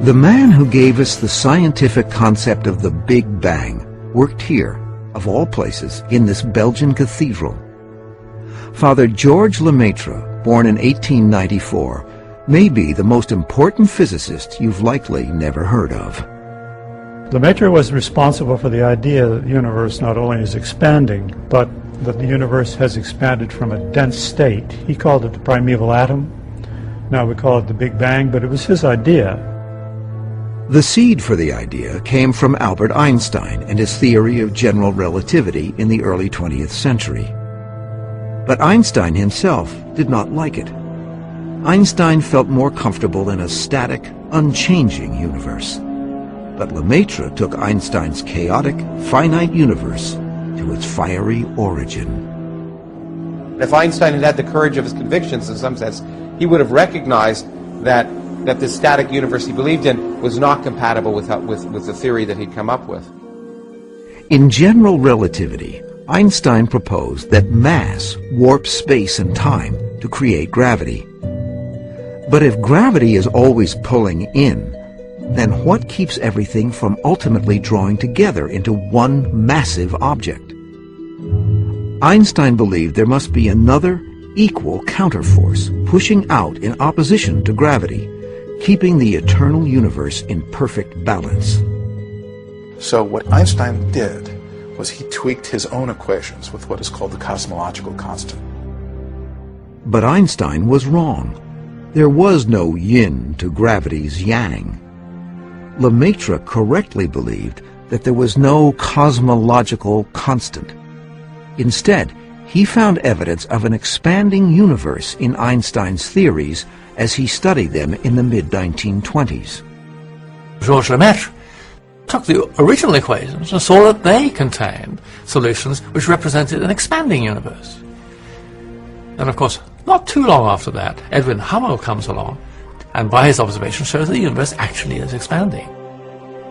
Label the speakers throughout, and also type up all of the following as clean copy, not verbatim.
Speaker 1: The man who gave us the scientific concept of the Big Bang worked here, of all places, in this Belgian cathedral. Father Georges Lemaitre, born in 1894, may be the most important physicist you've likely never heard of.
Speaker 2: Lemaitre was responsible for the idea that the universe not only is expanding, but that the universe has expanded from a dense state. He called it the primeval atom. Now we call it the Big Bang, but it was his idea.
Speaker 1: The seed for the idea came from Albert Einstein and his theory of general relativity in the early 20th century. But Einstein himself did not like it. Einstein felt more comfortable in a static, unchanging universe. But Lemaitre took Einstein's chaotic, finite universe to its fiery origin.
Speaker 3: If Einstein had had the courage of his convictions, in some sense, he would have recognized that this static universe he believed in was not compatible with the theory that he'd come up with.
Speaker 1: In general relativity, Einstein proposed that mass warps space and time to create gravity. But if gravity is always pulling in, then what keeps everything from ultimately drawing together into one massive object? Einstein believed there must be another equal counterforce pushing out in opposition to gravity, keeping the eternal universe in perfect balance.
Speaker 4: So what Einstein did was he tweaked his own equations with what is called the cosmological constant.
Speaker 1: But Einstein was wrong. There was no yin to gravity's yang. Lemaitre correctly believed that there was no cosmological constant. Instead, he found evidence of an expanding universe in Einstein's theories as he studied them in the mid-1920s.
Speaker 5: Georges Lemaitre took the original equations and saw that they contained solutions which represented an expanding universe. And of course, not too long after that, Edwin Hubble comes along and by his observation shows that the universe actually is expanding.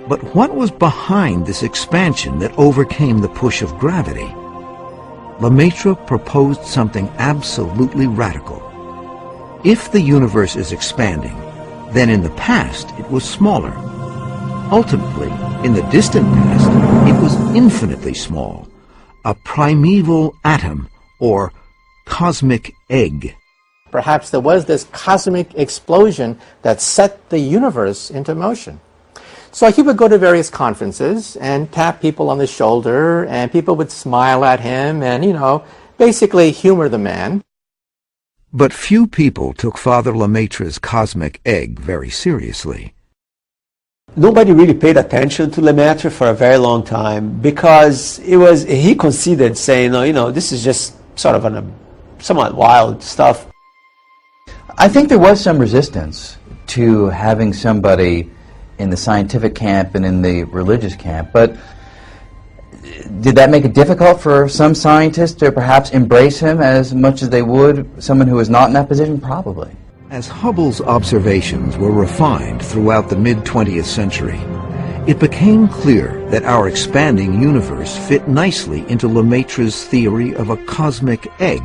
Speaker 1: But what was behind this expansion that overcame the push of gravity? Lemaitre proposed something absolutely radical. If the universe is expanding, then in the past it was smaller. Ultimately, in the distant past, it was infinitely small, a primeval atom or cosmic egg.
Speaker 6: Perhaps there was this cosmic explosion that set the universe into motion. So he would go to various conferences and tap people on the shoulder, and people would smile at him and, basically humor the man.
Speaker 1: But few people took Father Lemaitre's cosmic egg very seriously.
Speaker 7: Nobody really paid attention to Lemaitre for a very long time because he conceded saying, this is just sort of somewhat wild stuff.
Speaker 8: I think there was some resistance to having somebody in the scientific camp and in the religious camp, but did that make it difficult for some scientists to perhaps embrace him as much as they would someone who was not in that position? Probably.
Speaker 1: As Hubble's observations were refined throughout the mid-20th century, it became clear that our expanding universe fit nicely into Lemaitre's theory of a cosmic egg,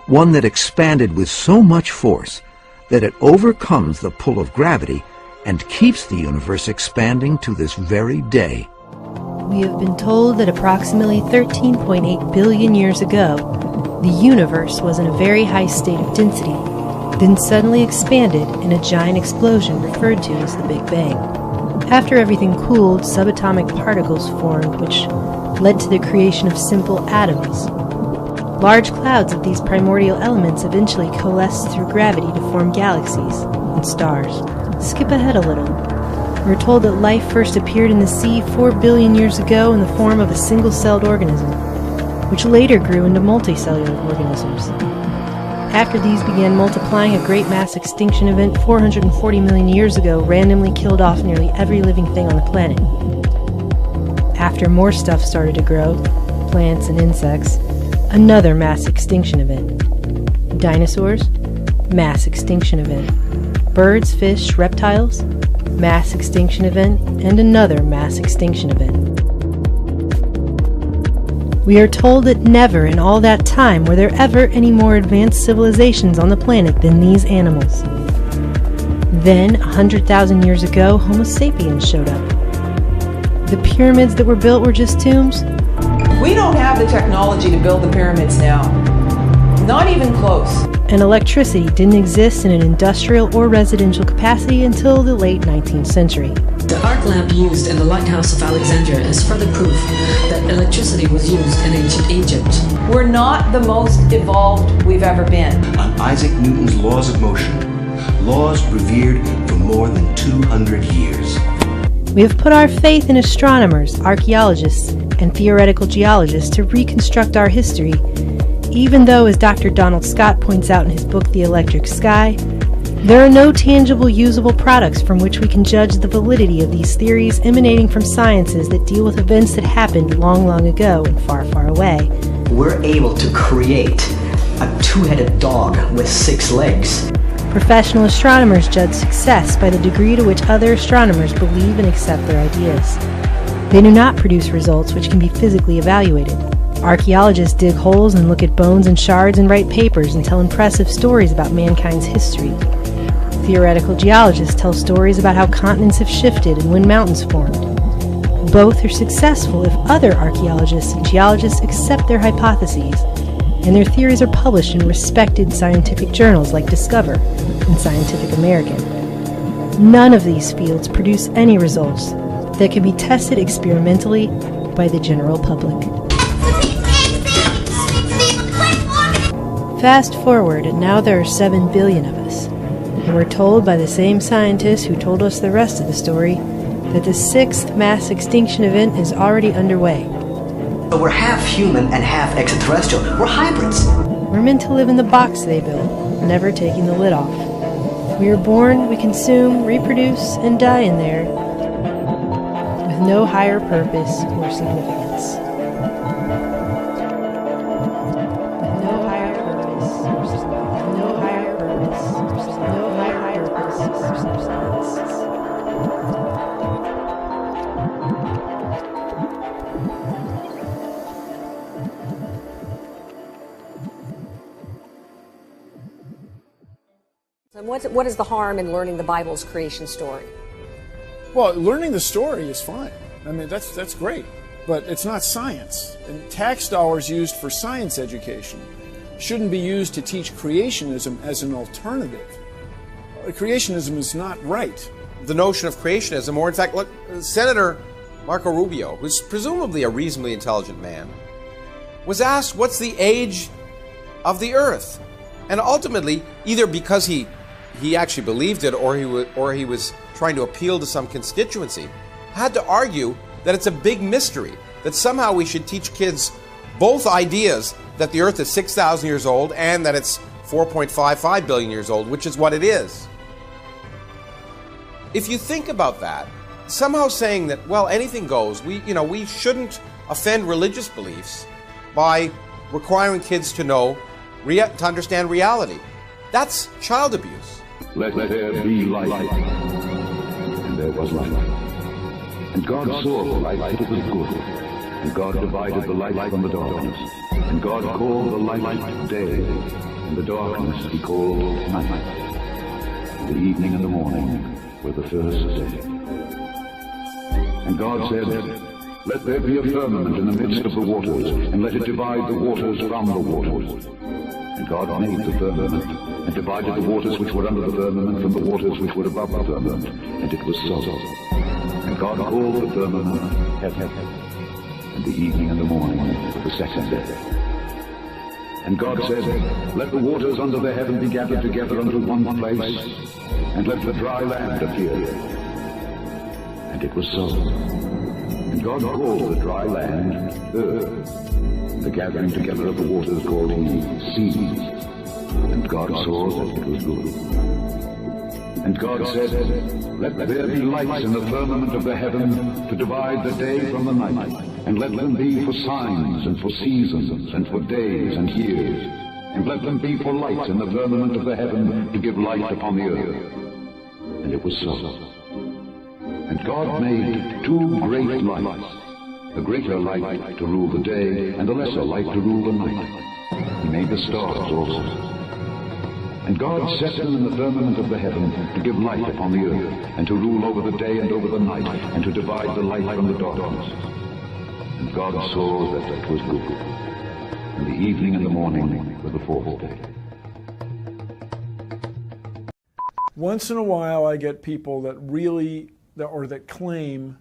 Speaker 1: one that expanded with so much force that it overcomes the pull of gravity and keeps the universe expanding to this very day.
Speaker 9: We have been told that approximately 13.8 billion years ago, the universe was in a very high state of density, then suddenly expanded in a giant explosion referred to as the Big Bang. After everything cooled, subatomic particles formed, which led to the creation of simple atoms. Large clouds of these primordial elements eventually coalesced through gravity to form galaxies and stars. Skip ahead a little. We're told that life first appeared in the sea 4 billion years ago in the form of a single-celled organism, which later grew into multicellular organisms. After these began multiplying, a great mass extinction event 440 million years ago randomly killed off nearly every living thing on the planet. After more stuff started to grow, plants and insects, another mass extinction event. Dinosaurs, mass extinction event. Birds, fish, reptiles, mass extinction event, and another mass extinction event. We are told that never in all that time were there ever any more advanced civilizations on the planet than these animals. Then, 100,000 years ago, Homo sapiens showed up. The pyramids that were built were just tombs?
Speaker 10: We don't have the technology to build the pyramids now. Not even close.
Speaker 9: And electricity didn't exist in an industrial or residential capacity until the late 19th century.
Speaker 11: The arc lamp used in the lighthouse of Alexandria is further proof that electricity was used in ancient Egypt.
Speaker 10: We're not the most evolved we've ever been.
Speaker 12: On Isaac Newton's laws of motion, laws revered for more than 200 years.
Speaker 9: We have put our faith in astronomers, archaeologists, and theoretical geologists to reconstruct our history, even though, as Dr. Donald Scott points out in his book The Electric Sky, there are no tangible, usable products from which we can judge the validity of these theories emanating from sciences that deal with events that happened long, long ago and far, far away.
Speaker 13: We're able to create a two-headed dog with 6 legs.
Speaker 9: Professional astronomers judge success by the degree to which other astronomers believe and accept their ideas. They do not produce results which can be physically evaluated. Archaeologists dig holes and look at bones and shards and write papers and tell impressive stories about mankind's history. Theoretical geologists tell stories about how continents have shifted and when mountains formed. Both are successful if other archaeologists and geologists accept their hypotheses, and their theories are published in respected scientific journals like Discover and Scientific American. None of these fields produce any results that can be tested experimentally by the general public. Fast forward, and now there are 7 billion of us, and we're told by the same scientists who told us the rest of the story that the 6th mass extinction event is already underway.
Speaker 13: But we're half human and half extraterrestrial. We're hybrids.
Speaker 9: We're meant to live in the box they built, never taking the lid off. We are born, we consume, reproduce, and die in there, with no higher purpose or significance.
Speaker 14: And what is the harm in learning the Bible's creation story?
Speaker 15: Well, learning the story is fine. I mean, that's great. But it's not science. And tax dollars used for science education shouldn't be used to teach creationism as an alternative. Creationism is not right.
Speaker 3: The notion of creationism, or in fact, look, Senator Marco Rubio, who's presumably a reasonably intelligent man, was asked, what's the age of the Earth? And ultimately, either because he actually believed it or he was trying to appeal to some constituency, had to argue that it's a big mystery, that somehow we should teach kids both ideas that the Earth is 6,000 years old and that it's 4.55 billion years old, which is what it is. If you think about that, somehow saying that, well, anything goes, we shouldn't offend religious beliefs by requiring kids to understand reality. That's child abuse.
Speaker 16: Let there be light. And there was light. And God saw the light that it was good. And God divided the light from the darkness. And God called the light day, and the darkness he called night. And the evening and the morning were the first day. And God said, let there be a firmament in the midst of the waters, and let it divide the waters from the waters. And God made the firmament, and divided the waters which were under the firmament from the waters which were above the firmament. And it was so. And God called the firmament heaven. And the evening and the morning were the second day. And God said, let the waters under the heaven be gathered together unto one place, and let the dry land appear. And it was so. And God called the dry land earth. The gathering together of the waters called he seas. And God saw that it was good. And God said, let there be lights in the firmament of the heaven to divide the day from the night, and let them be for signs and for seasons and for days and years, and let them be for lights in the firmament of the heaven to give light upon the earth. And it was so. And God made 2 great lights, the greater light to rule the day, and the lesser light to rule the night. He made the stars also. And God set them in the firmament of the heaven to give light upon the earth, and to rule over the day and over the night, and to divide the light from the darkness. And God saw that it was good. And the evening and the morning were the fourth day.
Speaker 15: Once in a while I get people that really, that claim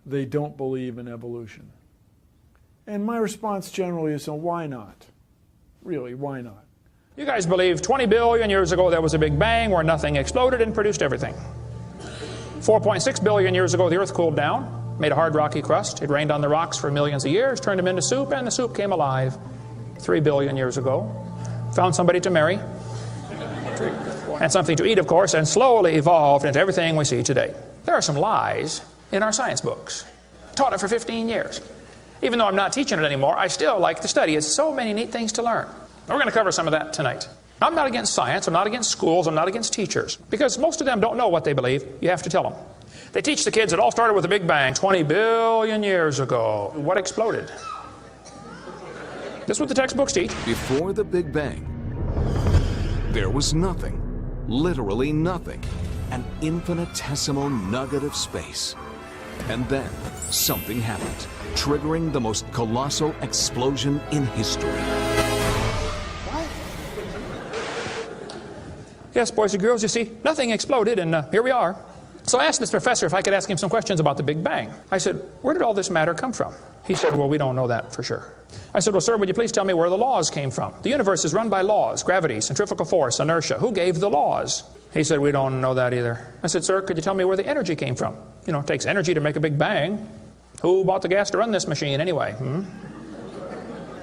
Speaker 15: they don't believe in evolution. And my response generally is, well, why not? Really, why not?
Speaker 17: You guys believe 20 billion years ago there was a big bang where nothing exploded and produced everything. 4.6 billion years ago the earth cooled down, made a hard rocky crust. It rained on the rocks for millions of years, turned them into soup, and the soup came alive 3 billion years ago. Found somebody to marry, and something to eat, of course, and slowly evolved into everything we see today. There are some lies in our science books. Taught it for 15 years. Even though I'm not teaching it anymore, I still like to study. It's so many neat things to learn. We're going to cover some of that tonight. I'm not against science, I'm not against schools, I'm not against teachers, because most of them don't know what they believe. You have to tell them. They teach the kids it all started with a big bang 20 billion years ago. What exploded? This is what the textbooks teach.
Speaker 18: Before the Big Bang, there was nothing, literally nothing, an infinitesimal nugget of space. And then something happened, triggering the most colossal explosion in history.
Speaker 17: Yes, boys and girls, you see, nothing exploded, and here we are. So I asked this professor if I could ask him some questions about the Big Bang. I said, where did all this matter come from? He said, well, we don't know that for sure. I said, well, sir, would you please tell me where the laws came from? The universe is run by laws, gravity, centrifugal force, inertia. Who gave the laws? He said, we don't know that either. I said, sir, could you tell me where the energy came from? You know, it takes energy to make a big bang. Who bought the gas to run this machine anyway?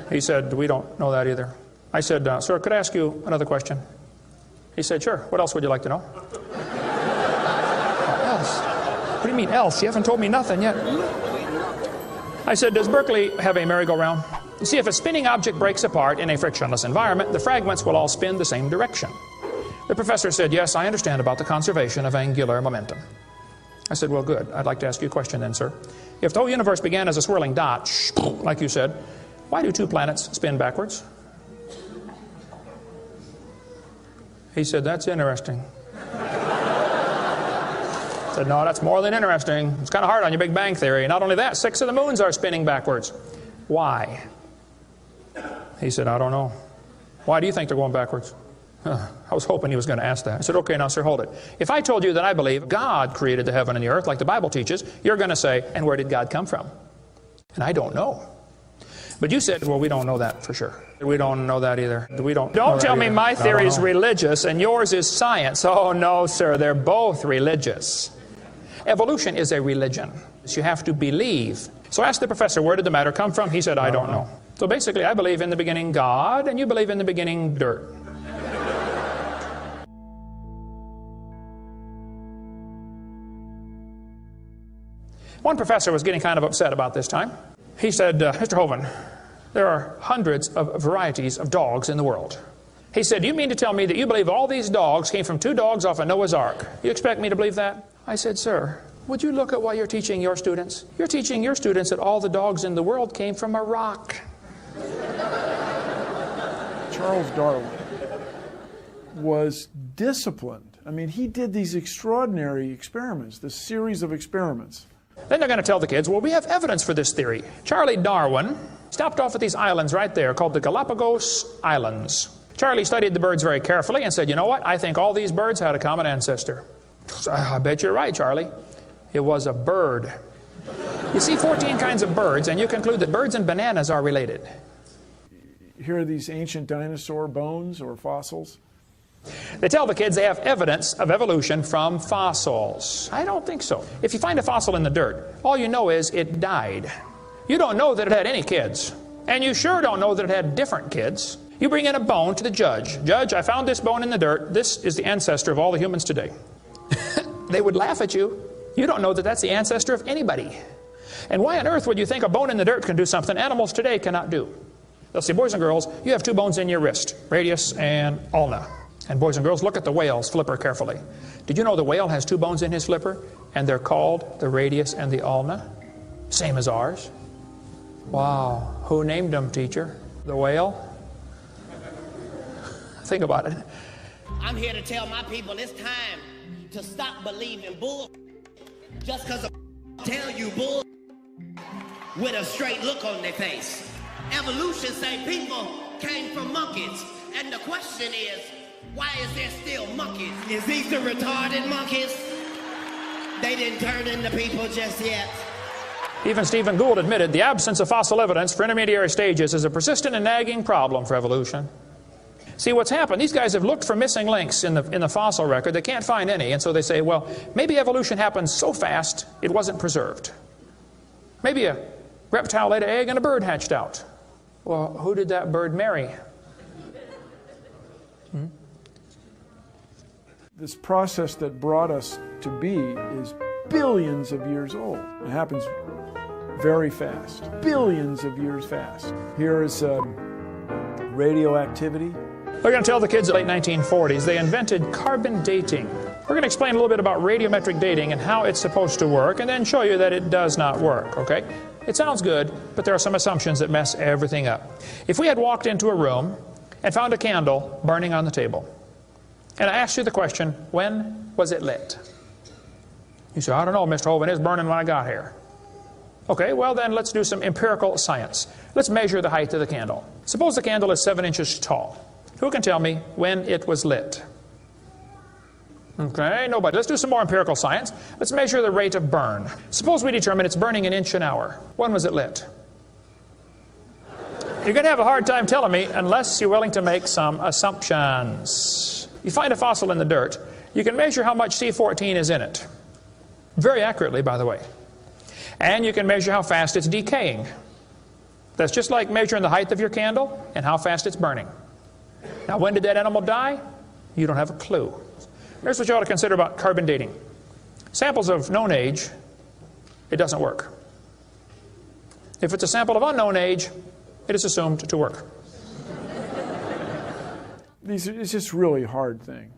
Speaker 17: He said, we don't know that either. I said, sir, could I ask you another question? He said, sure. What else would you like to know? Else? What do you mean else? You haven't told me nothing yet. I said, does Berkeley have a merry-go-round? You see, if a spinning object breaks apart in a frictionless environment, the fragments will all spin the same direction. The professor said, yes, I understand about the conservation of angular momentum. I said, well, good. I'd like to ask you a question then, sir. If the whole universe began as a swirling dot, like you said, why do 2 planets spin backwards? He said, that's interesting. I said, no, that's more than interesting. It's kind of hard on your Big Bang Theory. Not only that, 6 of the moons are spinning backwards. Why? He said, I don't know. Why do you think they're going backwards? I was hoping he was going to ask that. I said, okay, now, sir, hold it. If I told you that I believe God created the heaven and the earth, like the Bible teaches, you're going to say, and where did God come from? And I don't know. But you said, well, we don't know that for sure. We don't know that either. Don't tell me my theory is religious and yours is science. Oh, no, sir, they're both religious. Evolution is a religion. You have to believe. So I asked the professor, where did the matter come from? He said, I don't know. So basically, I believe in the beginning God, and you believe in the beginning dirt. One professor was getting kind of upset about this time. He said, Mr. Hovind, there are hundreds of varieties of dogs in the world. He said, do you mean to tell me that you believe all these dogs came from 2 dogs off of Noah's Ark? You expect me to believe that? I said, sir, would you look at what you're teaching your students? You're teaching your students that all the dogs in the world came from a rock.
Speaker 15: Charles Darwin was disciplined. I mean, he did these extraordinary experiments, this series of experiments.
Speaker 17: Then they're going to tell the kids, well, we have evidence for this theory. Charlie Darwin stopped off at these islands right there called the Galapagos Islands. Charlie studied the birds very carefully and said, you know what? I think all these birds had a common ancestor. I bet you're right, Charlie. It was a bird. You see 14 kinds of birds, and you conclude that birds and bananas are related.
Speaker 15: Here are these ancient dinosaur bones or fossils.
Speaker 17: They tell the kids they have evidence of evolution from fossils. I don't think so. If you find a fossil in the dirt, all you know is it died. You don't know that it had any kids. And you sure don't know that it had different kids. You bring in a bone to the judge. Judge, I found this bone in the dirt. This is the ancestor of all the humans today. They would laugh at you. You don't know that that's the ancestor of anybody. And why on earth would you think a bone in the dirt can do something animals today cannot do? They'll say, boys and girls, you have 2 bones in your wrist, radius and ulna. And boys and girls, look at the whale's flipper carefully. Did you know the whale has 2 bones in his flipper? And they're called the radius and the ulna? Same as ours. Wow. Who named them, teacher? The whale? Think about it.
Speaker 19: I'm here to tell my people it's time to stop believing bull just because tell you bull with a straight look on their face. Evolution say people came from monkeys, and the question is, why is there still monkeys? Is these the retarded monkeys? They didn't turn into people just yet.
Speaker 17: Even Stephen Gould admitted the absence of fossil evidence for intermediary stages is a persistent and nagging problem for evolution. See, what's happened, these guys have looked for missing links in the fossil record. They can't find any, and so they say, well, maybe evolution happened so fast it wasn't preserved. Maybe a reptile laid an egg and a bird hatched out. Well, who did that bird marry?
Speaker 15: This process that brought us to be is billions of years old. It happens very fast, billions of years fast. Here is radioactivity.
Speaker 17: We're going to tell the kids in the late 1940s they invented carbon dating. We're going to explain a little bit about radiometric dating and how it's supposed to work, and then show you that it does not work, okay? It sounds good, but there are some assumptions that mess everything up. If we had walked into a room and found a candle burning on the table, and I asked you the question, when was it lit? You say, I don't know, Mr. Hovind, it was burning when I got here. Okay, well then let's do some empirical science. Let's measure the height of the candle. Suppose the candle is 7 inches tall. Who can tell me when it was lit? Okay, nobody. Let's do some more empirical science. Let's measure the rate of burn. Suppose we determine it's burning 1 inch an hour. When was it lit? You're going to have a hard time telling me unless you're willing to make some assumptions. You find a fossil in the dirt, you can measure how much C14 is in it. Very accurately, by the way. And you can measure how fast it's decaying. That's just like measuring the height of your candle and how fast it's burning. Now, when did that animal die? You don't have a clue. Here's what you ought to consider about carbon dating. Samples of known age, it doesn't work. If it's a sample of unknown age, it is assumed to work.
Speaker 15: It's just really hard thing.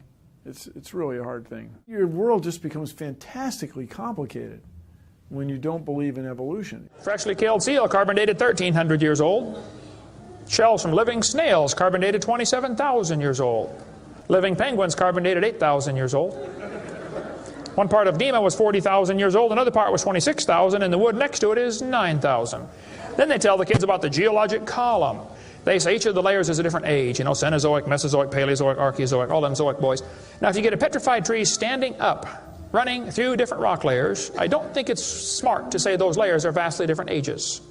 Speaker 15: It's really a hard thing. Your world just becomes fantastically complicated when you don't believe in evolution.
Speaker 17: Freshly killed seal, carbon dated 1,300 years old. Shells from living snails, carbon dated 27,000 years old. Living penguins, carbon dated 8,000 years old. One part of Dima was 40,000 years old, another part was 26,000, and the wood next to it is 9,000. Then they tell the kids about the geologic column. They say each of the layers is a different age, you know, Cenozoic, Mesozoic, Paleozoic, Archaeozoic, all them zoic boys. Now, if you get a petrified tree standing up, running through different rock layers, I don't think it's smart to say those layers are vastly different ages.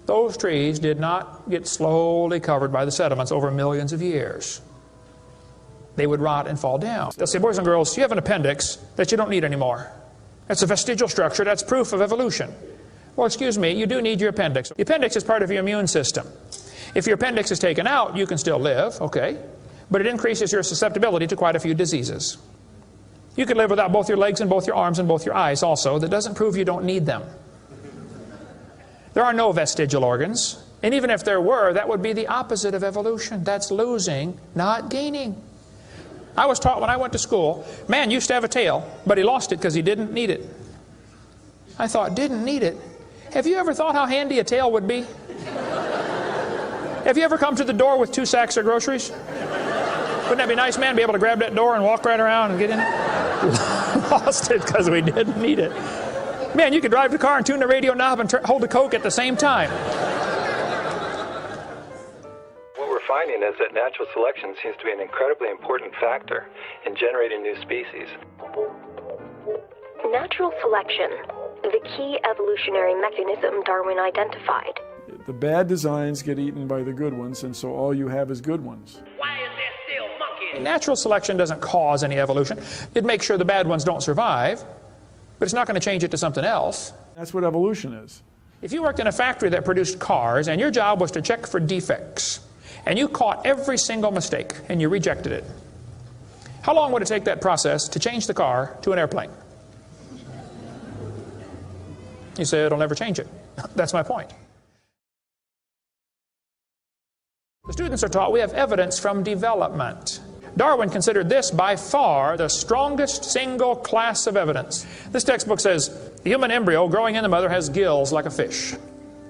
Speaker 17: Those trees did not get slowly covered by the sediments over millions of years. They would rot and fall down. They'll say, boys and girls, you have an appendix that you don't need anymore. That's a vestigial structure. That's proof of evolution. Well, excuse me, you do need your appendix. The appendix is part of your immune system. If your appendix is taken out, you can still live, okay, but it increases your susceptibility to quite a few diseases. You could live without both your legs and both your arms and both your eyes also. That doesn't prove you don't need them. There are no vestigial organs, and even if there were, that would be the opposite of evolution. That's losing, not gaining. I was taught when I went to school, man used to have a tail, but he lost it because he didn't need it. I thought, didn't need it? Have you ever thought how handy a tail would be? Have you ever come to the door with 2 sacks of groceries? Wouldn't that be nice, man? Be able to grab that door and walk right around and get in it? Lost it because we didn't need it. Man, you could drive the car and tune the radio knob and hold the Coke at the same time.
Speaker 20: What we're finding is that natural selection seems to be an incredibly important factor in generating new species.
Speaker 21: Natural selection, the key evolutionary mechanism Darwin identified.
Speaker 15: The bad designs get eaten by the good ones, and so all you have is good ones.
Speaker 19: Why is there still monkeys?
Speaker 17: Natural selection doesn't cause any evolution. It makes sure the bad ones don't survive, but it's not going to change it to something else.
Speaker 15: That's what evolution is.
Speaker 17: If you worked in a factory that produced cars, and your job was to check for defects, and you caught every single mistake, and you rejected it, how long would it take that process to change the car to an airplane? You say it'll never change it. That's my point. The students are taught we have evidence from development. Darwin considered this by far the strongest single class of evidence. This textbook says the human embryo growing in the mother has gills like a fish.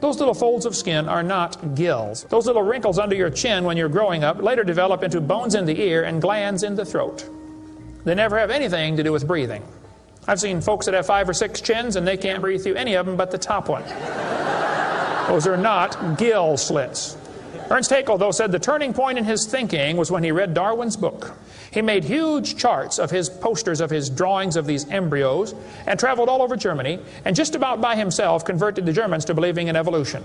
Speaker 17: Those little folds of skin are not gills. Those little wrinkles under your chin when you're growing up later develop into bones in the ear and glands in the throat. They never have anything to do with breathing. I've seen folks that have 5 or 6 chins and they can't breathe through any of them but the top one. Those are not gill slits. Ernst Haeckel, though, said the turning point in his thinking was when he read Darwin's book. He made huge charts of his posters, of his drawings of these embryos, and traveled all over Germany, and just about by himself converted the Germans to believing in evolution.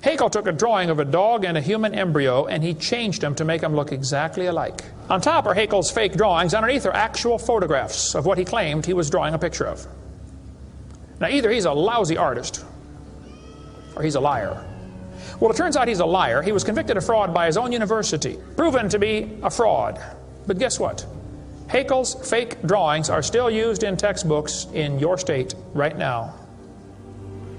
Speaker 17: Haeckel took a drawing of a dog and a human embryo, and he changed them to make them look exactly alike. On top are Haeckel's fake drawings. Underneath are actual photographs of what he claimed he was drawing a picture of. Now, either he's a lousy artist, or he's a liar. Well, it turns out he's a liar. He was convicted of fraud by his own university, proven to be a fraud. But guess what? Haeckel's fake drawings are still used in textbooks in your state right now.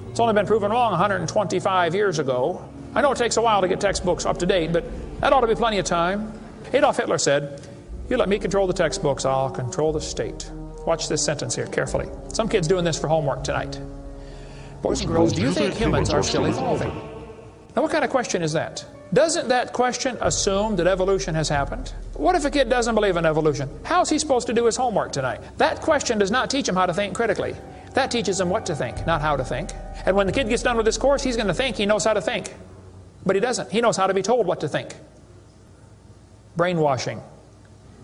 Speaker 17: It's only been proven wrong 125 years ago. I know it takes a while to get textbooks up to date, but that ought to be plenty of time. Adolf Hitler said, "You let me control the textbooks, I'll control the state." Watch this sentence here carefully. Some kid's doing this for homework tonight. Boys and girls, do you think humans are still evolving? Now, what kind of question is that? Doesn't that question assume that evolution has happened? What if a kid doesn't believe in evolution? How's he supposed to do his homework tonight? That question does not teach him how to think critically. That teaches him what to think, not how to think. And when the kid gets done with this course, he's going to think he knows how to think. But he doesn't. He knows how to be told what to think. Brainwashing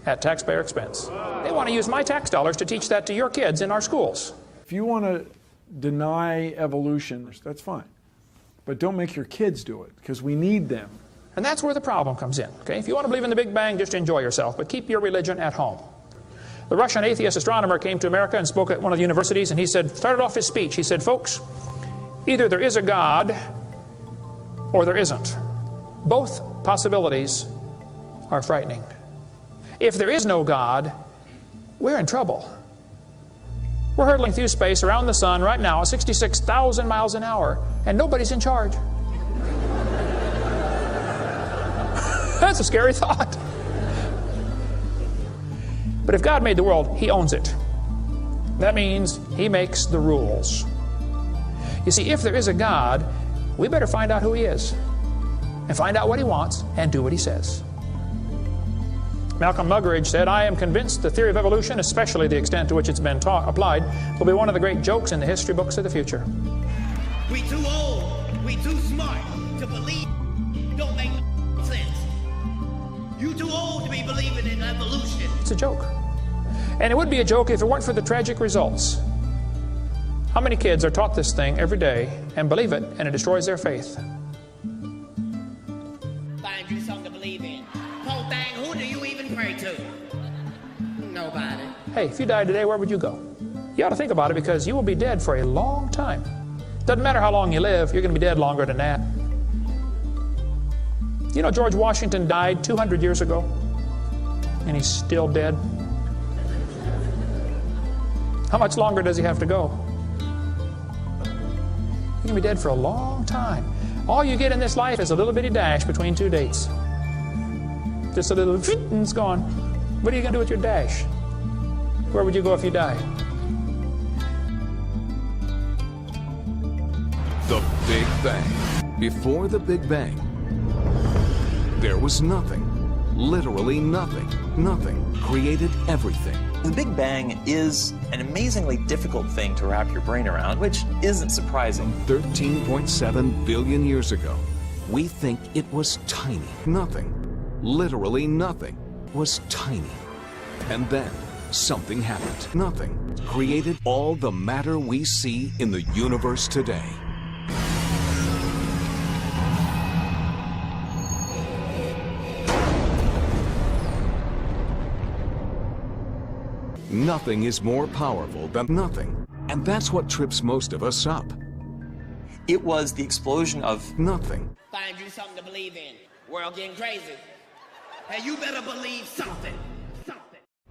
Speaker 17: at taxpayer expense. They want to use my tax dollars to teach that to your kids in our schools.
Speaker 15: If you want to deny evolution, that's fine. But don't make your kids do it, because we need them.
Speaker 17: And that's where the problem comes in. Okay? If you want to believe in the Big Bang, just enjoy yourself, but keep your religion at home. The Russian atheist astronomer came to America and spoke at one of the universities, and he started off his speech, he said, "Folks, either there is a God or there isn't. Both possibilities are frightening. If there is no God, we're in trouble. We're hurtling through space around the sun right now at 66,000 miles an hour, and nobody's in charge." That's a scary thought. But if God made the world, He owns it. That means He makes the rules. You see, if there is a God, we better find out who He is, and find out what He wants, and do what He says. Malcolm Muggeridge said, "I am convinced the theory of evolution, especially the extent to which it's been applied, will be one of the great jokes in the history books of the future."
Speaker 19: We too old, we too smart to believe. Don't make sense. You too old to be believing in evolution.
Speaker 17: It's a joke. And it would be a joke if it weren't for the tragic results. How many kids are taught this thing every day and believe it, and it destroys their faith?
Speaker 19: Find you something to believe in. Whole thing, who do you even pray to? Nobody.
Speaker 17: Hey, if you died today, where would you go? You ought to think about it, because you will be dead for a long time. Doesn't matter how long you live, you're going to be dead longer than that. You know, George Washington died 200 years ago, and he's still dead. How much longer does he have to go? You're going to be dead for a long time. All you get in this life is a little bitty dash between two dates. Just a little, and it's gone. What are you going to do with your dash? Where would you go if you died?
Speaker 18: The Big Bang. Before the Big Bang, there was nothing. Literally nothing. Nothing created everything.
Speaker 2: The Big Bang is an amazingly difficult thing to wrap your brain around, which isn't surprising.
Speaker 18: 13.7 billion years ago, we think it was tiny. Nothing, literally nothing, was tiny. And then something happened. Nothing created all the matter we see in the universe today. Nothing is more powerful than nothing. And that's what trips most of us up.
Speaker 2: It was the explosion of
Speaker 18: nothing.
Speaker 19: Find you something to believe in. World getting crazy. And you better believe something.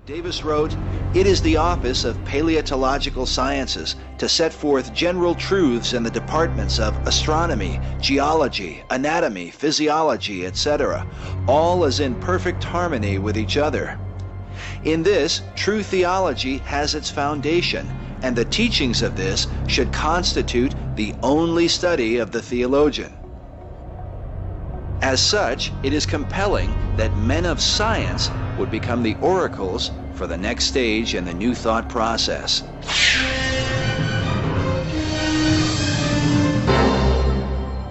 Speaker 22: Davis wrote, "It is the office of paleontological sciences to set forth general truths in the departments of astronomy, geology, anatomy, physiology, etc., all as in perfect harmony with each other. In this, true theology has its foundation, and the teachings of this should constitute the only study of the theologian. As such, it is compelling that men of science would become the oracles for the next stage in the New Thought process.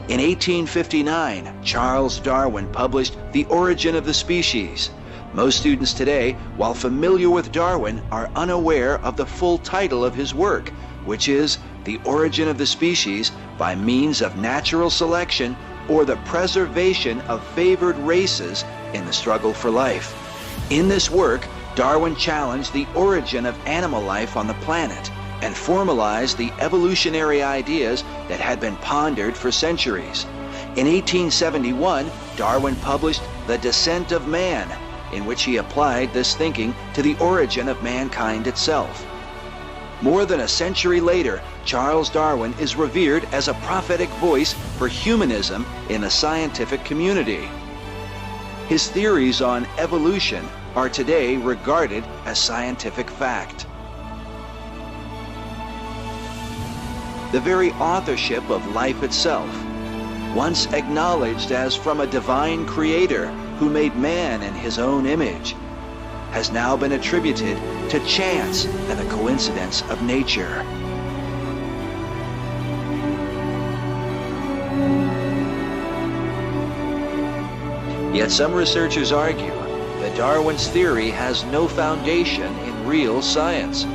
Speaker 22: In 1859, Charles Darwin published The Origin of the Species. Most students today, while familiar with Darwin, are unaware of the full title of his work, which is The Origin of the Species by Means of Natural Selection or the Preservation of Favored Races in the Struggle for Life. In this work, Darwin challenged the origin of animal life on the planet and formalized the evolutionary ideas that had been pondered for centuries. In 1871, Darwin published The Descent of Man, in which he applied this thinking to the origin of mankind itself. More than a century later, Charles Darwin is revered as a prophetic voice for humanism in the scientific community. His theories on evolution are today regarded as scientific fact. The very authorship of life itself, once acknowledged as from a divine creator who made man in his own image, has now been attributed to chance and the coincidence of nature. Yet some researchers argue that Darwin's theory has no foundation in real science,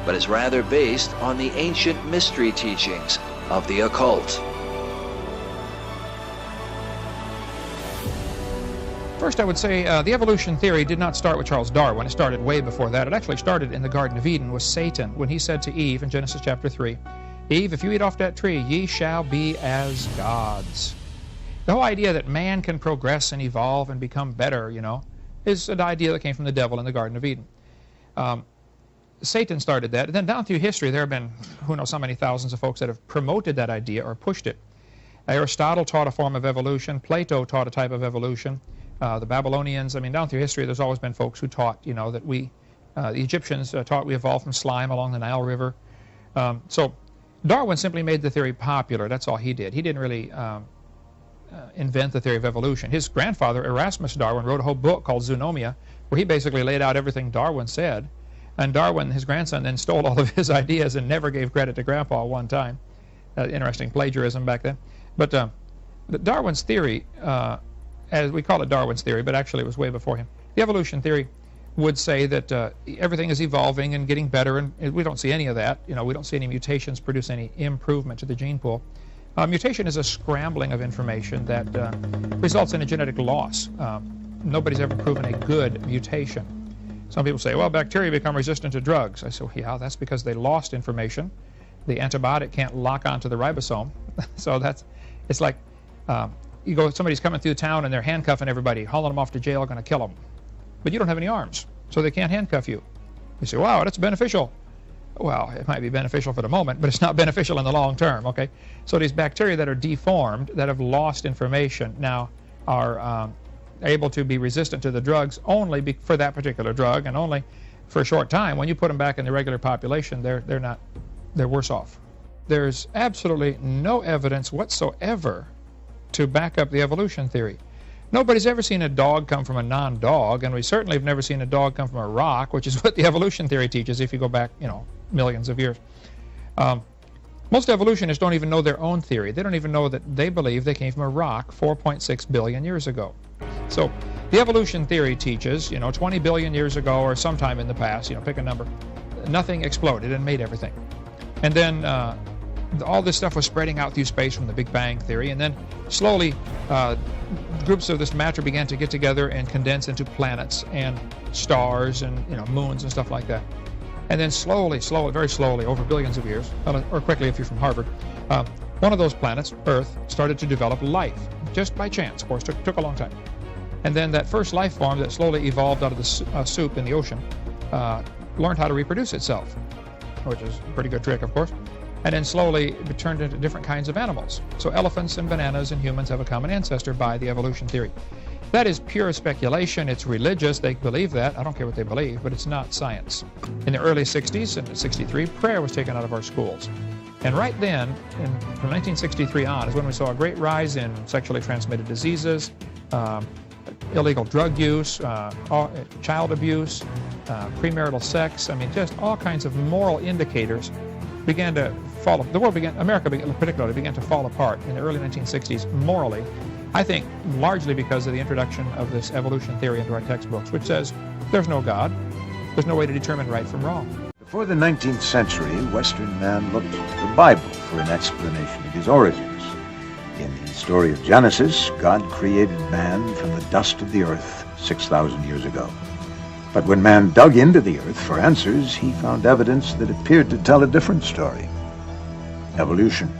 Speaker 22: but is rather based on the ancient mystery teachings of the occult.
Speaker 17: First, I would say the evolution theory did not start with Charles Darwin. It started way before that. It actually started in the Garden of Eden with Satan when he said to Eve in Genesis chapter 3, "Eve, if you eat off that tree, ye shall be as gods." The whole idea that man can progress and evolve and become better, is an idea that came from the devil in the Garden of Eden. Satan started that. And then down through history, there have been who knows how many thousands of folks that have promoted that idea or pushed it. Aristotle taught a form of evolution. Plato taught a type of evolution. The Babylonians, down through history, there's always been folks who taught, that the Egyptians taught we evolved from slime along the Nile River. So Darwin simply made the theory popular. That's all he did. He didn't really invent the theory of evolution. His grandfather, Erasmus Darwin, wrote a whole book called Zoonomia, where he basically laid out everything Darwin said. And Darwin, his grandson, then stole all of his ideas and never gave credit to Grandpa one time. Interesting plagiarism back then. But Darwin's theory, as we call it Darwin's theory, but actually it was way before him. The evolution theory would say that everything is evolving and getting better, and we don't see any of that. We don't see any mutations produce any improvement to the gene pool. Mutation is a scrambling of information that results in a genetic loss. Nobody's ever proven a good mutation. Some people say, well, bacteria become resistant to drugs. I say, well, yeah, that's because they lost information. The antibiotic can't lock onto the ribosome. So it's like somebody's coming through town and they're handcuffing everybody, hauling them off to jail, going to kill them. But you don't have any arms, so they can't handcuff you. You say, wow, that's beneficial. Well, it might be beneficial for the moment, but it's not beneficial in the long term, okay? So these bacteria that are deformed, that have lost information, now are able to be resistant to the drugs only for that particular drug, and only for a short time. When you put them back in the regular population, they're worse off. There's absolutely no evidence whatsoever to back up the evolution theory. Nobody's ever seen a dog come from a non-dog, and we certainly have never seen a dog come from a rock, which is what the evolution theory teaches if you go back, millions of years. Most evolutionists don't even know their own theory. They don't even know that they believe they came from a rock 4.6 billion years ago. So the evolution theory teaches, 20 billion years ago or sometime in the past, pick a number, nothing exploded and made everything. And then all this stuff was spreading out through space from the Big Bang theory, and then slowly groups of this matter began to get together and condense into planets and stars and moons and stuff like that. And then slowly, very slowly, over billions of years, or quickly if you're from Harvard, one of those planets, Earth, started to develop life, just by chance, of course. Took a long time. And then that first life form that slowly evolved out of the soup in the ocean learned how to reproduce itself, which is a pretty good trick, of course. and then slowly turned into different kinds of animals. So elephants and bananas and humans have a common ancestor by the evolution theory. That is pure speculation. It's religious. They believe that. I don't care what they believe, but it's not science. In the early 60s, in 63, prayer was taken out of our schools. And right then, from 1963 on, is when we saw a great rise in sexually transmitted diseases, illegal drug use, child abuse, premarital sex. I mean, just all kinds of moral indicators began to fall. The world began, America particularly, began to fall apart in the early 1960s morally. I think largely because of the introduction of this evolution theory into our textbooks, which says there's no God, there's no way to determine right from wrong.
Speaker 4: Before the 19th century, Western man looked to the Bible for an explanation of his origins. In the story of Genesis, God created man from the dust of the earth 6,000 years ago. But when man dug into the earth for answers, he found evidence that appeared to tell a different story. Evolution.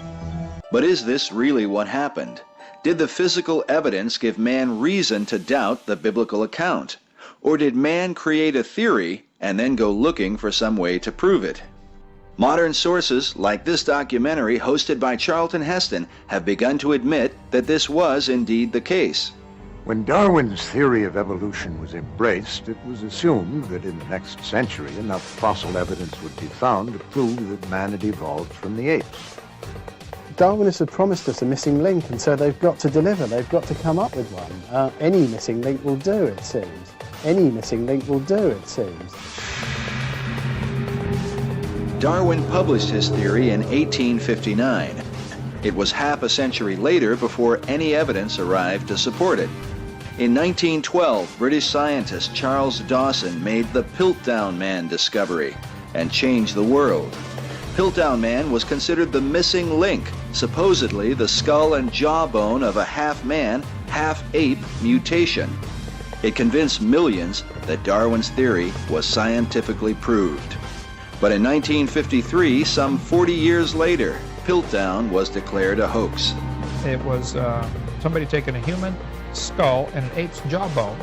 Speaker 22: But is this really what happened? Did the physical evidence give man reason to doubt the biblical account? Or did man create a theory and then go looking for some way to prove it? Modern sources, like this documentary hosted by Charlton Heston, have begun to admit that this was indeed the case.
Speaker 4: When Darwin's theory of evolution was embraced, it was assumed that in the next century enough fossil evidence would be found to prove that man had evolved from the apes.
Speaker 5: Darwinists had promised us a missing link, and so they've got to deliver. They've got to come up with one. Any missing link will do, it seems. Any missing link will do, it seems.
Speaker 22: Darwin published his theory in 1859. It was half a century later before any evidence arrived to support it. In 1912, British scientist Charles Dawson made the Piltdown Man discovery and changed the world. Piltdown Man was considered the missing link, supposedly the skull and jawbone of a half-man, half-ape mutation. It convinced millions that Darwin's theory was scientifically proved. But in 1953, some 40 years later, Piltdown was declared a hoax.
Speaker 17: It was somebody taking a human skull and an ape's jawbone.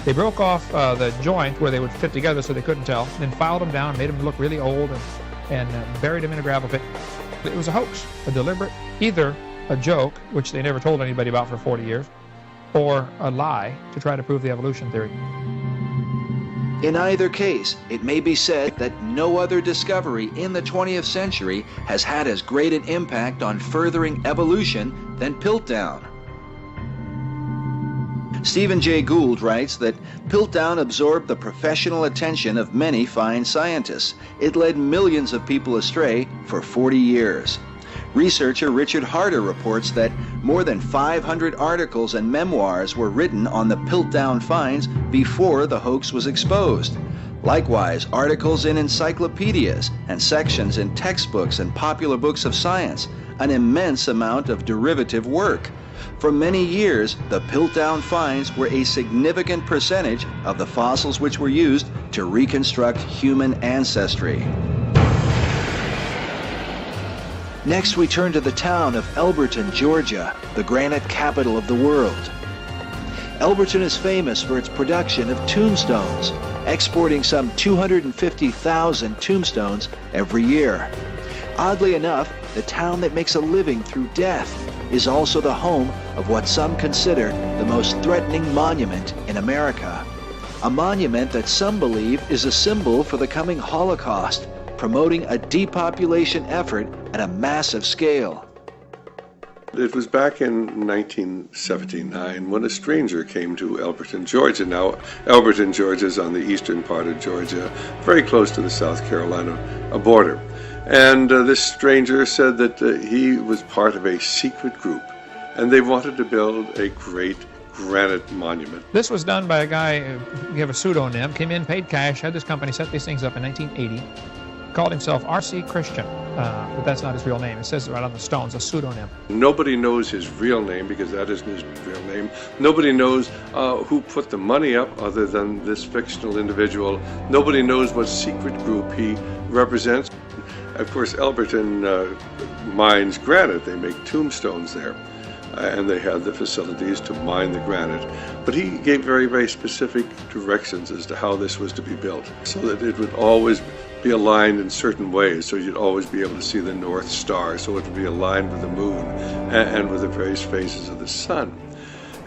Speaker 17: They broke off the joint where they would fit together so they couldn't tell, then filed them down, made them look really old, and buried them in a gravel pit. It was a hoax, a deliberate, either a joke, which they never told anybody about for 40 years, or a lie to try to prove the evolution theory.
Speaker 22: In either case, it may be said that no other discovery in the 20th century has had as great an impact on furthering evolution than Piltdown. Stephen Jay Gould writes that Piltdown absorbed the professional attention of many fine scientists. It led millions of people astray for 40 years. Researcher Richard Harder reports that more than 500 articles and memoirs were written on the Piltdown finds before the hoax was exposed. Likewise, articles in encyclopedias and sections in textbooks and popular books of science, an immense amount of derivative work. For many years, the Piltdown finds were a significant percentage of the fossils which were used to reconstruct human ancestry. Next, we turn to the town of Elberton, Georgia, the granite capital of the world. Elberton is famous for its production of tombstones, exporting some 250,000 tombstones every year. Oddly enough, the town that makes a living through death is also the home of what some consider the most threatening monument in America. A monument that some believe is a symbol for the coming Holocaust, promoting a depopulation effort at a massive scale.
Speaker 23: It was back in 1979 when a stranger came to Elberton, Georgia. Now, Elberton, Georgia is on the eastern part of Georgia, very close to the South Carolina border. And this stranger said that he was part of a secret group, and they wanted to build a great granite monument.
Speaker 17: This was done by a guy who have a pseudonym, came in, paid cash, had this company set these things up in 1980, called himself R.C. Christian, but that's not his real name. It says it right on the stones, a pseudonym.
Speaker 23: Nobody knows his real name because that isn't his real name. Nobody knows who put the money up other than this fictional individual. Nobody knows what secret group he represents. Of course, Elberton mines granite. They make tombstones there, and they had the facilities to mine the granite. But he gave very, very specific directions as to how this was to be built, so that it would always be aligned in certain ways, so you'd always be able to see the North Star, so it would be aligned with the moon and with the various phases of the sun.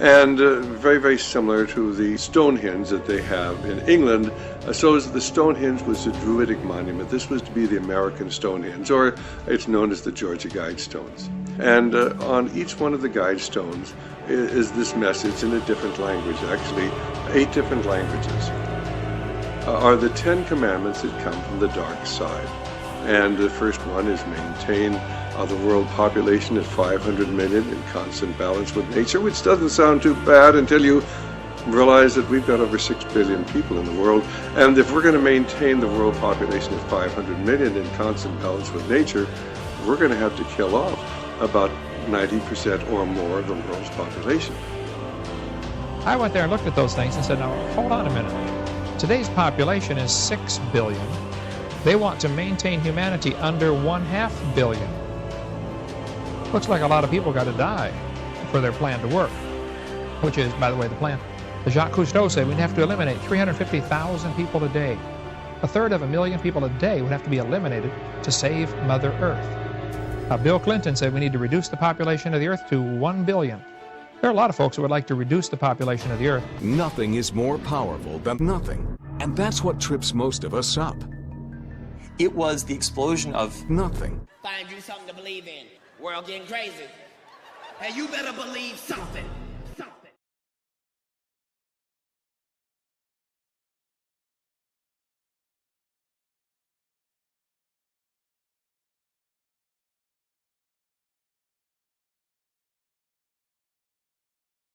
Speaker 23: And very, very similar to the Stonehenge that they have in England. So the Stonehenge was a Druidic monument. This was to be the American Stonehenge, or it's known as the Georgia Guidestones. And on each one of the guidestones is this message in a different language, actually 8 different languages. Are the 10 commandments that come from the dark side. And the first one is maintain the world population at 500 million in constant balance with nature, which doesn't sound too bad until you realize that we've got over 6 billion people in the world. And if we're going to maintain the world population at 500 million in constant balance with nature, we're going to have to kill off about 90% or more of the world's population.
Speaker 17: I went there and looked at those things and said, now, hold on a minute. Today's population is 6 billion. They want to maintain humanity under 1/2 billion. Looks like a lot of people got to die for their plan to work, which is, by the way, the plan. Jacques Cousteau said we'd have to eliminate 350,000 people a day. 1/3 of a million people a day would have to be eliminated to save Mother Earth. Bill Clinton said we need to reduce the population of the Earth to 1 billion. There are a lot of folks who would like to reduce the population of the Earth.
Speaker 18: Nothing is more powerful than nothing. And that's what trips most of us up.
Speaker 2: It was the explosion of
Speaker 18: nothing.
Speaker 19: Find you something to believe in. World getting crazy. And you better believe something.